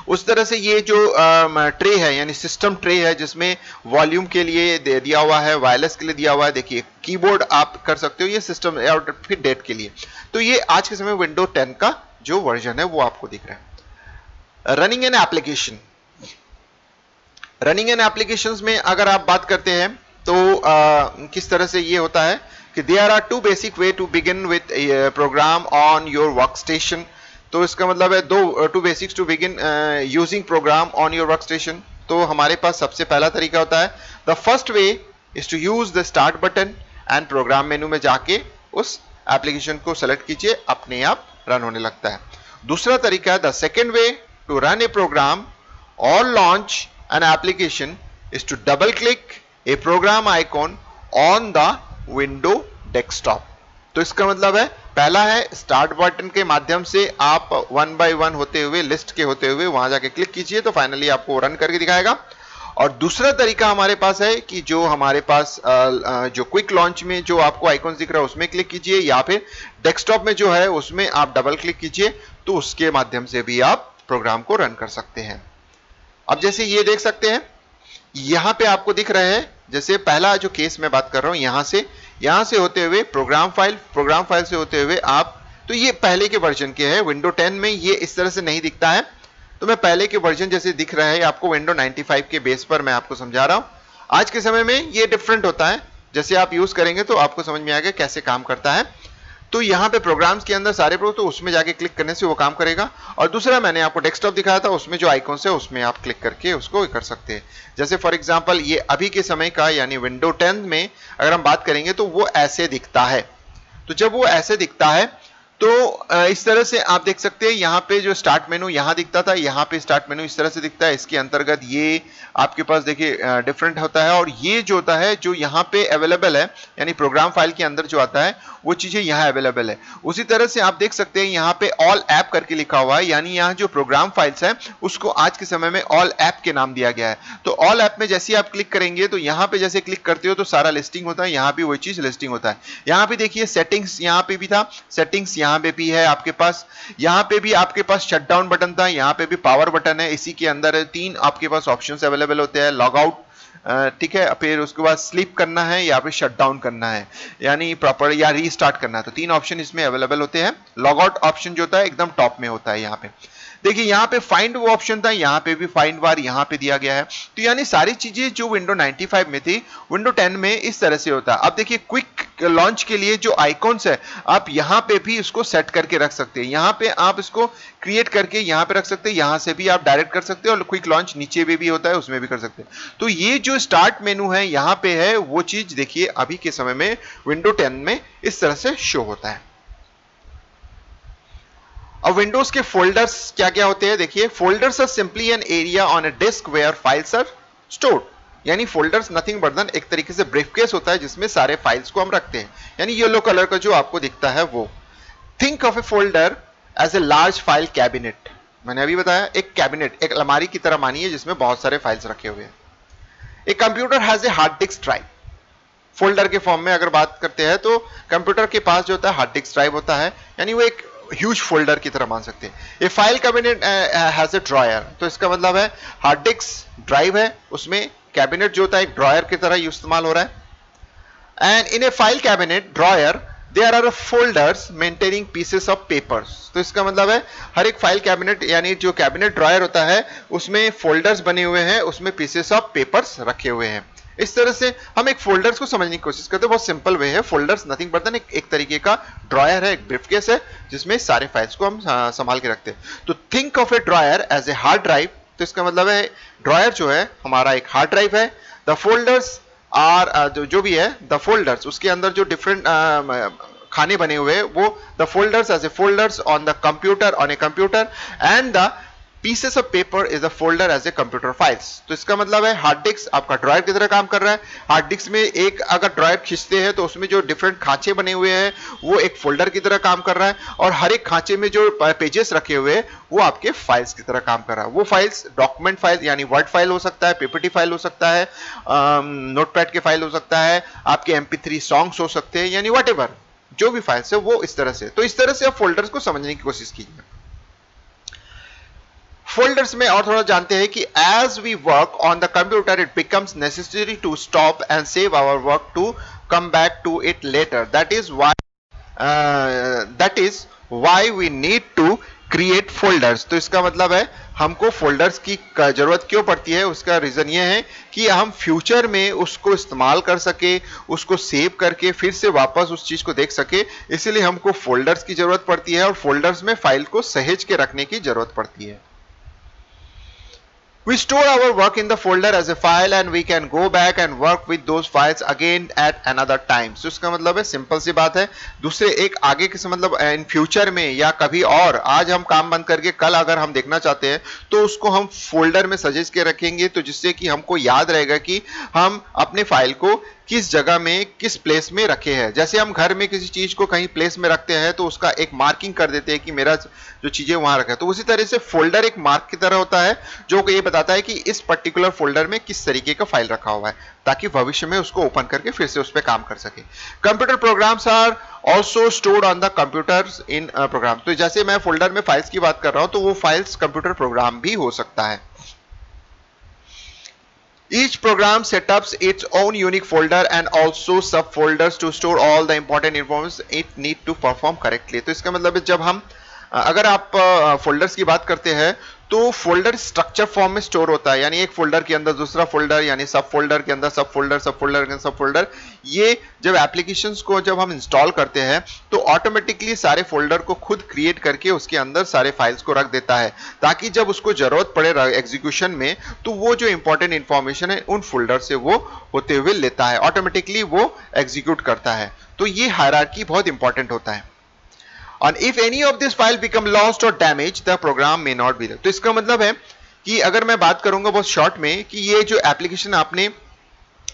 उस तरह से ये जो ट्रे है, यानी सिस्टम ट्रे है, जिसमें वॉल्यूम के लिए दिया हुआ है, वायरलेस के लिए दिया हुआ है, देखिए कीबोर्ड आप कर सकते हो, ये सिस्टम और फिर डेट के लिए। तो ये आज के समय विंडो 10 का जो वर्जन है वो आपको दिख रहा है। Running an application, running an applications में अगर आप बात करते हैं तो किस तरह से ये होता है कि there are two basic way to begin with program on your workstation. तो इसका मतलब है two basics to begin using program on your workstation. तो हमारे पास सबसे पहला तरीका होता है, the first way is to use the start button and program menu में जाके उस एप्लीकेशन को सेलेक्ट कीजिए, अपने आप रन होने लगता है। दूसरा तरीका है, the second way to run a program और launch an application is to double click a program icon on the window desktop। तो इसका मतलब है, पहला है स्टार्ट बटन के माध्यम से आप वन बाय वन होते हुए, लिस्ट के होते हुए वहां जाके क्लिक कीजिए तो फाइनली आपको रन करके दिखाएगा। और दूसरा तरीका हमारे पास है कि जो हमारे पास जो क्विक लॉन्च में जो आपको आइकॉन दिख रहा है उसमें क्लिक कीजिए, या फिर डेस्कटॉप में जो है उसमें आप डबल क्लिक कीजिए, तो उसके माध्यम से भी आप प्रोग्राम को रन कर सकते हैं। अब जैसे ये देख सकते हैं, यहां पे आपको दिख रहे हैं, जैसे पहला जो केस मैं बात कर रहा हूं, यहां से होते हुए प्रोग्राम फाइल से होते हुए आप, तो ये पहले के वर्जन के है। विंडो 10 में ये इस तरह से नहीं दिखता है, तो मैं पहले के वर्जन जैसे दिख रहा है आपको विंडो 95 के बेस पर मैं आपको समझा रहा हूं। आज के समय में ये डिफरेंट होता है, जैसे आप यूज करेंगे तो आपको समझ में आएगा कैसे काम करता है। तो यहाँ पे प्रोग्राम्स के अंदर सारे तो उसमें जाके क्लिक करने से वो काम करेगा। और दूसरा मैंने आपको डेस्कटॉप दिखाया था, उसमें जो आइकॉन्स है उसमें आप क्लिक करके उसको कर सकते हैं। जैसे फॉर एग्जांपल ये अभी के समय का, यानी विंडो 10 में अगर हम बात करेंगे तो वो ऐसे दिखता है। तो जब वो ऐसे दिखता है तो इस तरह से आप देख सकते हैं, यहाँ पे जो स्टार्ट मेनू यहाँ दिखता था, यहाँ पे स्टार्ट मेनू इस तरह से दिखता है। इसके अंतर्गत ये आपके पास देखिए डिफरेंट होता है, और ये जो होता है जो यहाँ पे अवेलेबल है, यानी प्रोग्राम फाइल के अंदर जो आता है वो चीजें यहाँ अवेलेबल है। उसी तरह से आप देख सकते हैं यहाँ पे ऑल ऐप करके लिखा हुआ है, यानी यहाँ जो प्रोग्राम फाइल्स है उसको आज के समय में ऑल ऐप के नाम दिया गया है। तो ऑल ऐप में जैसे आप क्लिक करेंगे तो यहाँ पे जैसे क्लिक करते हो तो सारा लिस्टिंग होता है, यहाँ भी वही चीज लिस्टिंग होता है। यहाँ पे देखिए सेटिंग्स, यहाँ पे भी था सेटिंग्स, यहाँ पे भी है आपके पास, यहाँ पे भी आपके पास शटडाउन बटन था, यहाँ पे भी पावर बटन है। इसी के अंदर 3 आपके पास ऑप्शंस अवेलेबल होते हैं, लॉग आउट, ठीक है, फिर उसके बाद स्लीप करना है या फिर शट डाउन करना है, यानी प्रॉपर, या रीस्टार्ट करना है। तो 3 ऑप्शन इसमें अवेलेबल होते हैं। लॉग आउट ऑप्शन जो होता है एकदम टॉप में होता है। यहाँ पे देखिए, यहाँ पे फाइंड वो ऑप्शन था, यहाँ पे भी फाइंड बार यहाँ पे दिया गया है। तो यानी सारी चीजें जो विंडो 95 में थी विंडो 10 में इस तरह से होता है। अब देखिए क्विक लॉन्च के लिए जो आइकॉन्स है आप यहाँ पे भी इसको सेट करके रख सकते हैं, यहाँ पे आप इसको क्रिएट करके यहाँ पे रख सकते हैं, यहाँ से भी आप डायरेक्ट कर सकते हैं, और क्विक लॉन्च नीचे भी होता है उसमें भी कर सकते हैं। तो ये जो स्टार्ट मेनू है यहाँ पे है, वो चीज देखिए अभी के समय में विंडो 10 में इस तरह से शो होता है। अब विंडोज के फोल्डर्स क्या क्या होते हैं, देखिए folders are simply an area on a disk where files are stored. यानी फोल्डर्स नथिंग बट देन एक तरीके से ब्रीफकेस होता है जिसमें सारे फाइल्स को हम रखते हैं, यानी येलो कलर का जो आपको दिखता है वो। Think of a folder as a large file cabinet. मैंने अभी बताया एक कैबिनेट, एक अलमारी की तरह मानिए जिसमें बहुत सारे फाइल्स रखे हुए हैं। A computer has a hard disk drive. Folder के फॉर्म में अगर बात करते हैं तो कंप्यूटर के पास जो होता है हार्ड डिस्क ड्राइव होता है, यानी वो एक ह्यूज फोल्डर की तरह मान सकते हैं। ये file cabinet has a dryer, तो इसका मतलब है हार्ड डिस्क ड्राइव है, उसमें कैबिनेट जो होता है एक ड्रॉयर की तरह इस्तेमाल हो रहा है। And in a file cabinet drawer there are folders maintaining pieces of papers. तो इसका मतलब है हर एक फाइल कैबिनेट, यानी जो कैबिनेट ड्रॉयर होता है उसमें फोल्डर्स बने हुए हैं, उसमें पीसेस ऑफ पेपर्स रखे हुए हैं। इस तरह से हम एक फोल्डर्स को समझने की कोशिश करते हैं, बहुत सिंपल वे है। फोल्डर्स नथिंग बट देन एक तरीके का ड्रॉयर है, एक ब्रीफकेस है जिसमें सारे फाइल्स को हम संभाल के रखते हैं। तो think of a drawer as a hard drive. तो इसका मतलब है ड्रॉयर जो है हमारा एक हार्ड ड्राइव है। द फोल्डर्स आर जो भी है, द फोल्डर्स उसके अंदर जो डिफरेंट खाने बने हुए वो the folders as a folders on the computer, on a computer, and the pieces of paper is a folder as a computer files। तो इसका मतलब है हार्ड डिस्क आपका ड्राइव की तरह काम कर रहा है। हार्ड डिस्क में एक अगर ड्राइव खींचते हैं तो उसमें जो डिफरेंट खांचे बने हुए हैं वो एक फोल्डर की तरह काम कर रहा है, और हर एक खांचे में जो पेजेस रखे हुए हैं वो आपके फाइल्स की तरह काम कर रहा है। वो फाइल्स डॉक्यूमेंट फाइल यानी वर्ड फाइल हो सकता है, पीपीटी फाइल हो सकता है, नोटपैड के फाइल हो सकता है, आपके MP3 सॉन्ग्स हो सकते हैं, यानी व्हाटएवर जो भी फाइल्स है वो इस तरह से। तो इस तरह से आप फोल्डर्स को समझने की कोशिश कीजिए। फोल्डर्स में और थोड़ा जानते हैं कि as we work on the computer it becomes necessary to stop and save our work to come back to it later. That is why we need to create folders. तो इसका मतलब है हमको फोल्डर्स की जरूरत क्यों पड़ती है, उसका रीजन ये है कि हम फ्यूचर में उसको इस्तेमाल कर सके, उसको सेव करके फिर से वापस उस चीज को देख सके, इसीलिए हमको फोल्डर्स की जरूरत पड़ती है और फोल्डर्स में फाइल को सहेज के रखने की जरूरत पड़ती है। We store our work in the folder as a file and we can go back and work with those files again at another time। So इसका मतलब है सिंपल सी बात है, दूसरे एक आगे के मतलब इन फ्यूचर में या कभी और, आज हम काम बंद करके कल अगर हम देखना चाहते हैं तो उसको हम फोल्डर में सजेस्ट के रखेंगे, तो जिससे कि हमको याद रहेगा कि हम अपने फाइल को किस जगह में किस प्लेस में रखे हैं। जैसे हम घर में किसी चीज को कहीं प्लेस में रखते हैं तो उसका एक मार्किंग कर देते हैं कि मेरा जो चीजें वहां रखा है, तो उसी तरह से फोल्डर एक मार्क की तरह होता है जो कि ये बताता है कि इस पर्टिकुलर फोल्डर में किस तरीके का फाइल रखा हुआ है, ताकि भविष्य में उसको ओपन करके फिर से उस पर काम कर सके। Computer programs are also stored on the computers in program. तो जैसे मैं फोल्डर में फाइल्स की बात कर रहा हूं तो वो फाइल्स कंप्यूटर प्रोग्राम भी हो सकता है। Each program sets up its own unique folder and also subfolders to store all the important information it need to perform correctly। तो इसका मतलब है जब हम अगर आप फोल्डर्स की बात करते हैं तो फोल्डर स्ट्रक्चर फॉर्म में स्टोर होता है, यानी एक फोल्डर के अंदर दूसरा फोल्डर, यानी सब फोल्डर के अंदर सब फोल्डर, सब फोल्डर के अंदर सब फोल्डर। ये जब एप्लीकेशंस को जब हम इंस्टॉल करते हैं तो ऑटोमेटिकली सारे फोल्डर को खुद क्रिएट करके उसके अंदर सारे फाइल्स को रख देता है, ताकि जब उसको जरूरत पड़े एग्जीक्यूशन में तो वो जो इंपॉर्टेंट इंफॉर्मेशन है उन फोल्डर से वो होते हुए लेता है, ऑटोमेटिकली वो एग्जीक्यूट करता है। तो ये हायरार्की बहुत इंपॉर्टेंट होता है। And if any of this file become lost or damaged, the program may not be there। तो इसका मतलब है कि अगर मैं बात करूंगा बहुत शॉर्ट में कि ये जो एप्लीकेशन आपने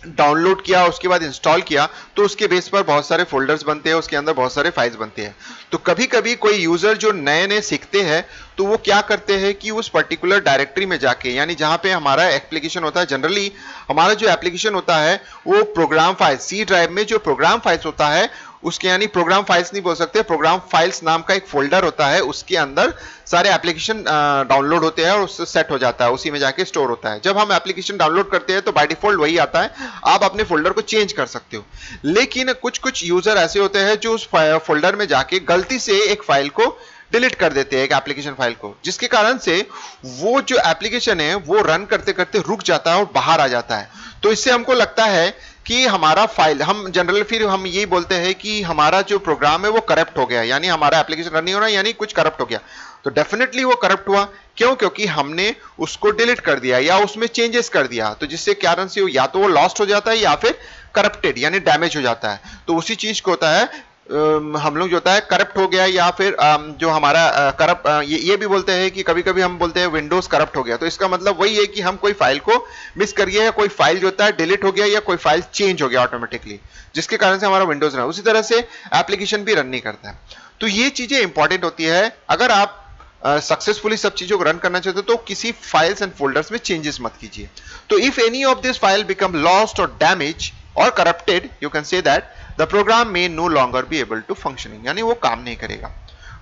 डाउनलोड किया उसके बाद इंस्टॉल किया तो उसके बेस पर बहुत सारे फोल्डर्स बनते हैं, उसके अंदर बहुत सारे फाइल्स बनते हैं। तो कभी कभी कोई यूजर जो नए नए सीखते हैं तो वो क्या करते हैं कि उस पर्टिकुलर डायरेक्टरी में जाके, यानी जहां पे हमारा एप्लीकेशन होता है, जनरली हमारा जो एप्लीकेशन होता है वो प्रोग्राम फाइल सी ड्राइव में जो प्रोग्राम फाइल्स होता है उसके, यानी प्रोग्राम फाइल्स नहीं बोल सकते, प्रोग्राम फाइल्स नाम का एक फोल्डर होता है, उसके अंदर सारे एप्लीकेशन डाउनलोड होते हैं और उससे सेट हो जाता है, उसी में जाके स्टोर होता है। जब हम एप्लीकेशन डाउनलोड करते हैं तो बाय डिफॉल्ट वही आता है, आप अपने फोल्डर को चेंज कर सकते हो। लेकिन कुछ यूजर ऐसे होते हैं जो उस फोल्डर में जाके गलती से एक फाइल को डिलीट कर देते हैं, एक एप्लीकेशन फाइल को, जिसके कारण से वो जो एप्लीकेशन है वो रन करते करते रुक जाता है और बाहर आ जाता है। तो इससे हमको लगता है कि हमारा फाइल, हम जनरली फिर हम यही बोलते हैं कि हमारा जो प्रोग्राम है वो करप्ट हो गया, यानी हमारा एप्लीकेशन रन नहीं हो रहा, यानी कुछ करप्ट हो गया। तो डेफिनेटली वो करप्ट हुआ, क्यों? क्योंकि हमने उसको डिलीट कर दिया या उसमें चेंजेस कर दिया, तो जिससे कारण से या तो वो लॉस्ट हो जाता है या फिर करप्टेड यानी डैमेज हो जाता है। तो उसी चीज को होता है हम लोग जो होता है करप्ट हो गया, या फिर जो हमारा करप्ट, ये भी बोलते हैं कि कभी कभी हम बोलते हैं विंडोज करप्ट हो गया। तो इसका मतलब वही है कि हम कोई फाइल को मिस कर गए, या कोई फाइल जो होता है डिलीट हो गया, या कोई फाइल चेंज हो गया ऑटोमेटिकली, जिसके कारण से हमारा विंडोज रहा। उसी तरह से एप्लीकेशन भी रन नहीं करता है। तो ये चीजें इंपॉर्टेंट होती है। अगर आप सक्सेसफुली सब चीजों को रन करना चाहते हो तो किसी फाइल्स एंड फोल्डर्स में चेंजेस मत कीजिए। तो if any of this file become lost और डैमेज और corrupted, you can say that the program में no longer be able to functioning, यानी वो काम नहीं करेगा।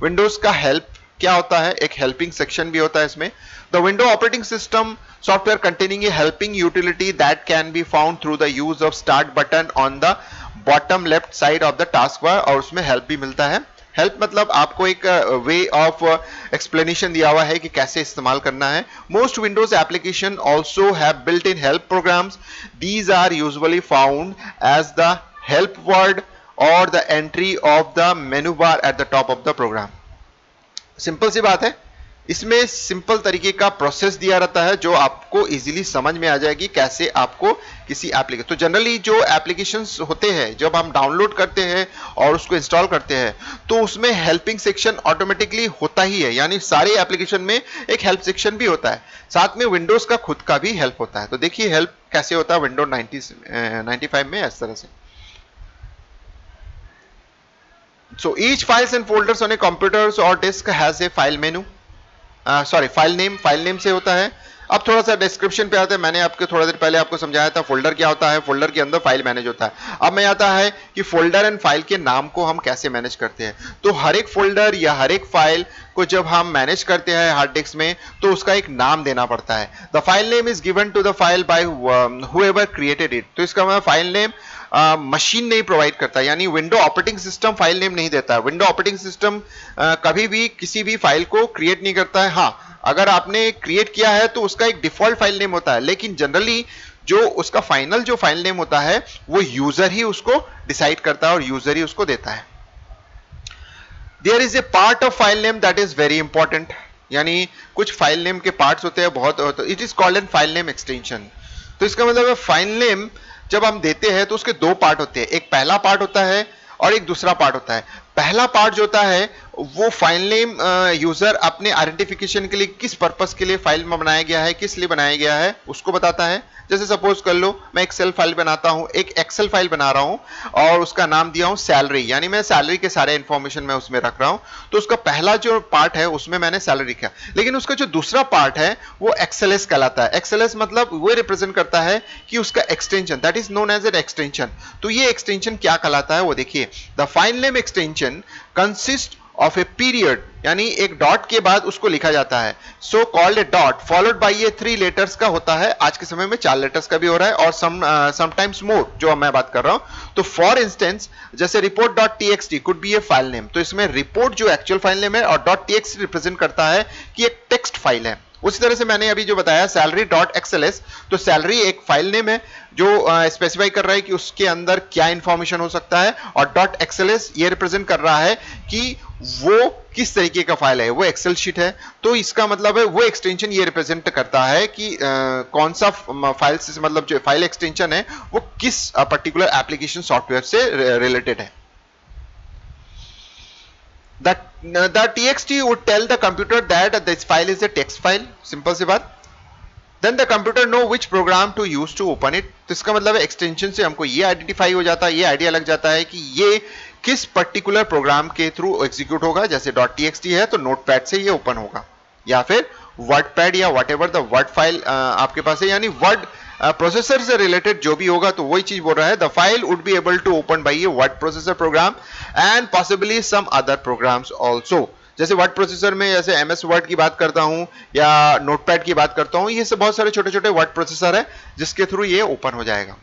विंडोज का हेल्प क्या होता है? एक हेल्पिंग सेक्शन भी होता है इसमें। The window operating system software containing A helping utility that can be found through the use of start button on the bottom left side of the task bar, और उसमें हेल्प भी मिलता है। Help मतलब आपको एक वे ऑफ एक्सप्लेनेशन दिया हुआ है कि कैसे इस्तेमाल करना है। Most Windows application also have built in help programs. These are usually found as the help word और the entry of the menu bar at the top of the program. Simple सी बात है इसमें सिंपल तरीके का process दिया रहता है जो आपको इजीली समझ में आ जाएगी कैसे आपको किसी एप्लीकेशन, तो जनरली जो एप्लीकेशंस होते हैं जब हम डाउनलोड करते हैं और उसको इंस्टॉल करते हैं तो उसमें हेल्पिंग सेक्शन ऑटोमेटिकली होता ही है, यानी सारे एप्लीकेशन में एक हेल्प सेक्शन भी होता है, साथ में विंडोज का खुद का भी हेल्प होता है। तो देखिए हेल्प कैसे होता है विंडो 95 में इस तरह से। So each files and folders on a computers or disk has a file menu. Sorry file name से होता है। अब थोड़ा सा डिस्क्रिप्शन पे आता है। मैंने आपको थोड़ा देर पहले आपको समझाया था फोल्डर क्या होता है, फोल्डर के अंदर फाइल मैनेज होता है। अब मैं आता है कि फोल्डर एंड फाइल के नाम को हम कैसे मैनेज करते हैं। तो हर एक फोल्डर या हर एक फाइल को जब हम मैनेज करते हैं हार्ड डिस्क में तो उसका एक नाम देना पड़ता है। The file name is given to the file by whoever created it. तो इसका मतलब फाइल नेम मशीन नहीं प्रोवाइड करता, यानी window operating system file name नहीं देता है। विंडो ऑपरेटिंग सिस्टम कभी भी किसी भी फाइल को क्रिएट नहीं करता है। हाँ, अगर आपने क्रिएट किया है तो उसका एक डिफॉल्ट फाइल नेम होता है, लेकिन जनरली जो उसका फाइनल जो फाइल नेम होता है वो यूजर ही उसको डिसाइड करता है और यूजर ही उसको देता है। There is a part of file name that is very important, यानी कुछ फाइल नेम के पार्ट्स होते हैं बहुत, it is called an file name extension. तो इसका मतलब है फाइल नेम जब हम देते हैं तो उसके दो पार्ट होते हैं, एक पहला पार्ट होता है और एक दूसरा पार्ट होता है। पहला पार्ट जो होता है वो फाइल नेम यूजर अपने आइडेंटिफिकेशन के लिए किस पर्पस के लिए फाइल में बनाया गया है, किस लिए बनाया गया है उसको बताता है। जैसे सपोज कर लो मैं एक्सेल फाइल बनाता हूं, एक एक्सेल फाइल बना रहा हूं और उसका नाम दिया हूं सैलरी, यानी मैं सैलरी के सारे इंफॉर्मेशन मैं उसमें रख रहा हूं। तो उसका पहला जो पार्ट है उसमें मैंने सैलरी लिखा, लेकिन उसका जो दूसरा पार्ट है वो एक्सएलएस कहलाता है। एक्सएलएस मतलब वो रिप्रेजेंट करता है कि उसका extension, that is known as an extension. तो ये एक्सटेंशन क्या कहलाता है वो देखिए, the file name extension consist of a period, यानी एक डॉट के बाद उसको लिखा जाता है। So called a dot followed by ये 3 लेटर्स का होता है। आज के समय में 4 लेटर्स का भी हो रहा है और समटाइम्स मोर जो मैं बात कर रहा हूं। तो फॉर इंस्टेंस जैसे report dot TXT could be A file name, तो इसमें रिपोर्ट जो एक्चुअल फाइल नेम है और डॉट टीएक्सटी रिप्रेजेंट करता है कि एक टेक्स्ट फाइल है। उसी तरह से मैंने अभी जो बताया सैलरी डॉट एक्सएलएस, तो सैलरी एक फाइल नेम है जो स्पेसिफाई कर रहा है कि उसके अंदर क्या इंफॉर्मेशन हो सकता है, और डॉट एक्सएलएस ये रिप्रेजेंट कर रहा है कि वो किस तरीके का फाइल है, वो एक्सेल शीट है। तो इसका मतलब है वो एक्सटेंशन ये रिप्रेजेंट करता है कि कौन सा फाइल से, मतलब जो फाइल एक्सटेंशन है वो किस पर्टिकुलर एप्लीकेशन सॉफ्टवेयर से रिलेटेड है। The txt would tell the computer that this file is a text file, simple सी बात। Then the computer know which program to use to open it। तो इसका मतलब है एक्सटेंशन से हमको ये आइडेंटिफाई हो जाता है, ये आइडिया लग जाता है कि ये किस पर्टिकुलर प्रोग्राम के थ्रू एग्जीक्यूट होगा। जैसे .txt है तो नोटपैड से ये ओपन होगा, या फिर वर्डपैड या व्हाटएवर द वर्ड फाइल आपके पास है, यानी वर्ड प्रोसेसर से रिलेटेड जो भी होगा तो वही चीज बोल रहा है। The file would be able to open by a word processor program and possibly some other programs also. जैसे वर्ड प्रोसेसर में जैसे एमएस वर्ड की बात करता हूं या नोटपैड की बात करता हूं, ये सब बहुत सारे छोटे छोटे वर्ड प्रोसेसर है जिसके थ्रू ये ओपन हो जाएगा।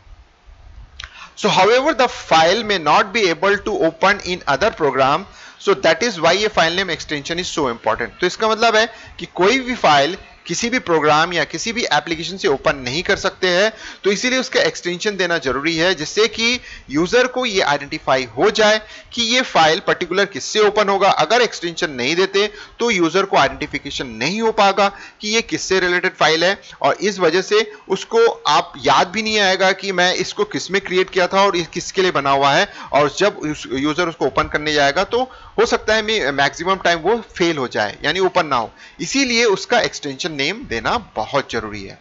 So however the file may not be able to open in other program, so that is why a file name extension is so important। तो इसका मतलब है कि कोई भी फाइल किसी भी प्रोग्राम या किसी भी एप्लीकेशन से ओपन नहीं कर सकते हैं, तो इसीलिए उसका एक्सटेंशन देना जरूरी है जिससे कि यूजर को ये आइडेंटिफाई हो जाए कि ये फाइल पर्टिकुलर किससे ओपन होगा। अगर एक्सटेंशन नहीं देते तो यूजर को आइडेंटिफिकेशन नहीं हो पाएगा कि ये किससे रिलेटेड फाइल है, और इस वजह से उसको आप याद भी नहीं आएगा कि मैं इसको किस में क्रिएट किया था और ये किसके लिए बना हुआ है। और जब यूजर उसको ओपन करने जाएगा तो हो सकता है मैक्सिमम टाइम वो फेल हो जाए, यानी ओपन ना हो। इसीलिए उसका एक्सटेंशन नेम देना बहुत जरूरी है।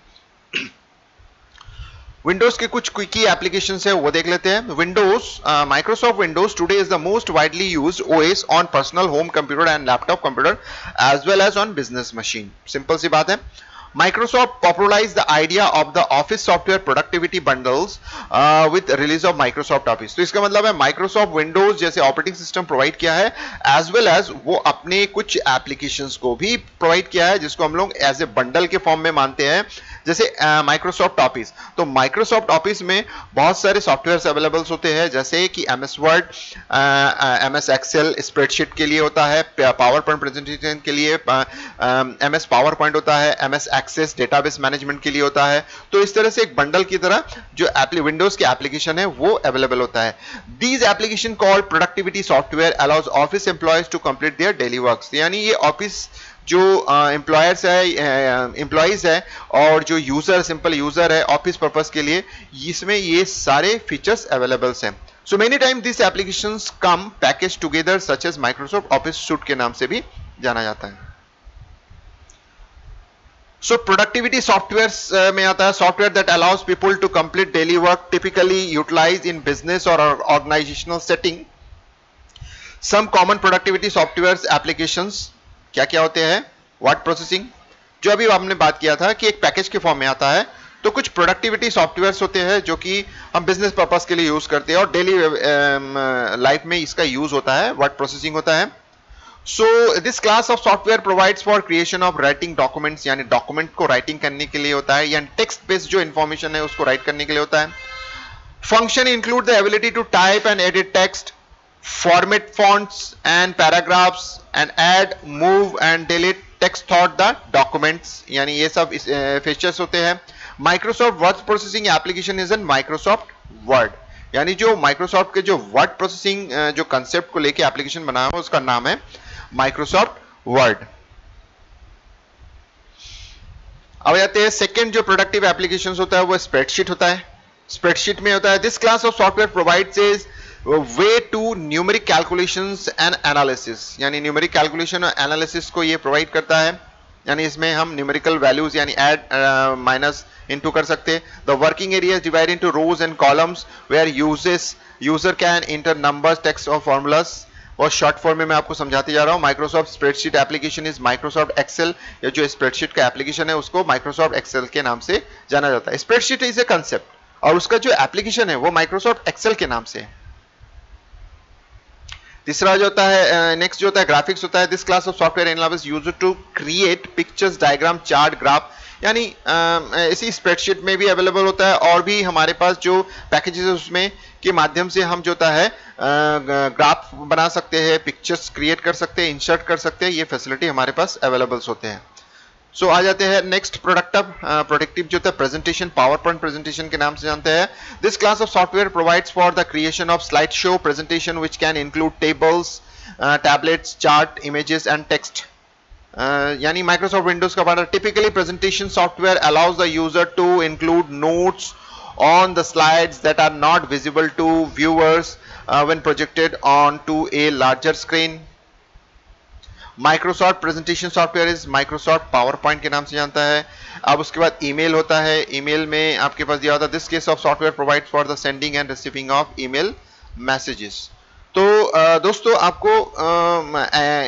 विंडोज के कुछ की एप्लीकेशंस है वो देख लेते हैं। Windows, Microsoft Windows today is the most widely used OS on personal home computer and laptop computer as well as on business machine. Simple सी बात है। Microsoft popularized the idea of the office software productivity bundles with release of Microsoft Office। तो इसका मतलब है Microsoft Windows जैसे operating system provide किया है, एज वेल एज वो अपने कुछ एप्लीकेशंस को भी प्रोवाइड किया है जिसको हम लोग एज ए बंडल के फॉर्म में मानते हैं। जैसे माइक्रोसॉफ्ट ऑफिस, तो माइक्रोसॉफ्ट ऑफिस में बहुत सारे सॉफ्टवेयर अवेलेबल होते हैं, जैसे कि MS Word, MS Excel spreadsheet के लिए होता है, पावर पॉइंट प्रेजेंटेशन के लिए एमएस पावर पॉइंट होता है, एमएस एक्सेस डेटाबेस मैनेजमेंट के लिए होता है। तो इस तरह से एक बंडल की तरह जो विंडोज के एप्लीकेशन है वो अवेलेबल होता है। These application called productivity software allows office employees to complete their daily works. यानी ये ऑफिस जो एम्प्लॉयर्स है, एम्प्लॉइज है और जो यूजर, सिंपल यूजर है ऑफिस पर्पस के लिए, इसमें ये सारे फीचर्स अवेलेबल्स हैं। So many time this applications come package together such as Microsoft Office suite के नाम से भी जाना जाता है। सो प्रोडक्टिविटी सॉफ्टवेयर में आता है software that allows people to complete daily work typically utilize in business और organisational setting. Some common productivity software applications क्या क्या होते हैं? वर्ड प्रोसेसिंग, जो अभी आपने बात किया था कि एक पैकेज के फॉर्म में आता है। तो कुछ प्रोडक्टिविटी सॉफ्टवेयर्स होते हैं जो कि हम बिजनेस पर्पस के लिए यूज करते हैं और डेली लाइफ में इसका यूज होता है, वर्ड प्रोसेसिंग होता है। So this class of software provides for creation of writing documents, यानी डॉक्यूमेंट को राइटिंग करने के लिए होता है, या टेक्स्ट बेस्ड जो इंफॉर्मेशन है उसको राइट करने के लिए होता है। Function include the ability to type and edit text, format fonts and paragraphs and add, move and delete text throughout the documents, यानी ये सब फीचर्स होते हैं। Microsoft Word Processing application is an Microsoft Word, यानी जो Microsoft के जो word processing जो कंसेप्ट को लेके एप्लीकेशन बनाया है उसका नाम है Microsoft Word। अब जाते हैं सेकेंड जो प्रोडक्टिव एप्लीकेशन होता है वो स्प्रेडशीट होता है। स्प्रेडशीट में होता है this class of software provides is way to numeric calculations and analysis, यानी न्यूमेरिक कैलकुलेशन और एनालिसिस को ये प्रोवाइड करता है। यानी इसमें हम न्यूमेरिकल वैल्यूज यानी ऐड माइनस इनटू कर सकते हैं। The working area is divided into rows and columns where user can enter numbers, text और फॉर्मूलाज। और शॉर्ट फॉर्म में मैं आपको समझाते जा रहा हूं। Microsoft spreadsheet application is Microsoft Excel, या जो स्प्रेडशीट का एप्लीकेशन है उसको माइक्रोसॉफ्ट एक्सेल के नाम से जाना जाता है। स्प्रेडशीट इज ए कंसेप्ट और उसका जो एप्लीकेशन है वो माइक्रोसॉफ्ट एक्सेल के नाम से है। तीसरा जो होता है नेक्स्ट जो होता है ग्राफिक्स होता है। This class of software analysis used to create pictures, diagram, chart, graph, यानी इसी स्प्रेडशीट में भी अवेलेबल होता है और भी हमारे पास जो पैकेजेस है उसमें के माध्यम से हम जो होता है ग्राफ बना सकते हैं, पिक्चर्स क्रिएट कर सकते हैं, इंसर्ट कर सकते हैं। ये फैसिलिटी हमारे पास अवेलेबल होते हैं। सो आ जाते हैं नेक्स्ट प्रोडक्टिव जो होता है प्रेजेंटेशन, पावर पॉइंट प्रेजेंटेशन के नाम से जानते हैं। This class of software provides for the creation of slide show presentation which can include tables, tablets, chart, images and text. यानी माइक्रोसॉफ्ट विंडोज का part. Typically presentation software allows the user to include notes on the slides that are not visible to viewers when projected onto a larger screen. Microsoft presentation software is Microsoft PowerPoint के नाम से जानता है। अब उसके बाद email होता है। ईमेल में आपके पास दिया होता है this case of software provide for the sending end receiving of email messages. तो दोस्तों आपको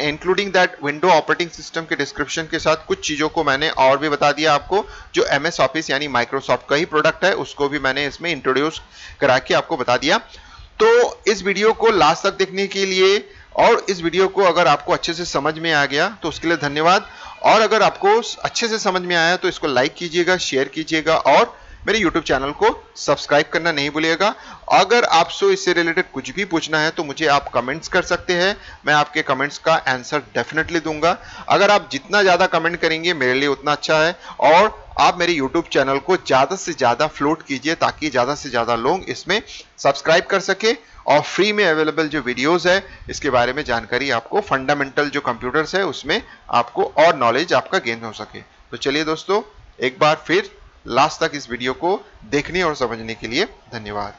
including that window operating system के डिस्क्रिप्शन के साथ कुछ चीज़ों को मैंने और भी बता दिया आपको। जो MS ऑफिस यानी माइक्रोसॉफ्ट का ही प्रोडक्ट है उसको भी मैंने इसमें इंट्रोड्यूस करा के आपको बता दिया। तो इस वीडियो को लास्ट तक देखने के लिए और इस वीडियो को अगर आपको अच्छे से समझ में आ गया तो उसके लिए धन्यवाद। और अगर आपको अच्छे से समझ में आया तो इसको लाइक कीजिएगा, शेयर कीजिएगा और मेरे YouTube चैनल को सब्सक्राइब करना नहीं भूलिएगा। अगर आपसे इससे रिलेटेड कुछ भी पूछना है तो मुझे आप कमेंट्स कर सकते हैं, मैं आपके कमेंट्स का आंसर डेफिनेटली दूंगा। अगर आप जितना ज़्यादा कमेंट करेंगे मेरे लिए उतना अच्छा है और आप मेरे YouTube चैनल को ज़्यादा से ज़्यादा फ्लोट कीजिए ताकि ज़्यादा से ज़्यादा लोग इसमें सब्सक्राइब कर सके और फ्री में अवेलेबल जो वीडियोस है इसके बारे में जानकारी आपको, फंडामेंटल जो कंप्यूटर्स है उसमें आपको और नॉलेज आपका गेन हो सके। तो चलिए दोस्तों, एक बार फिर लास्ट तक इस वीडियो को देखने और समझने के लिए धन्यवाद।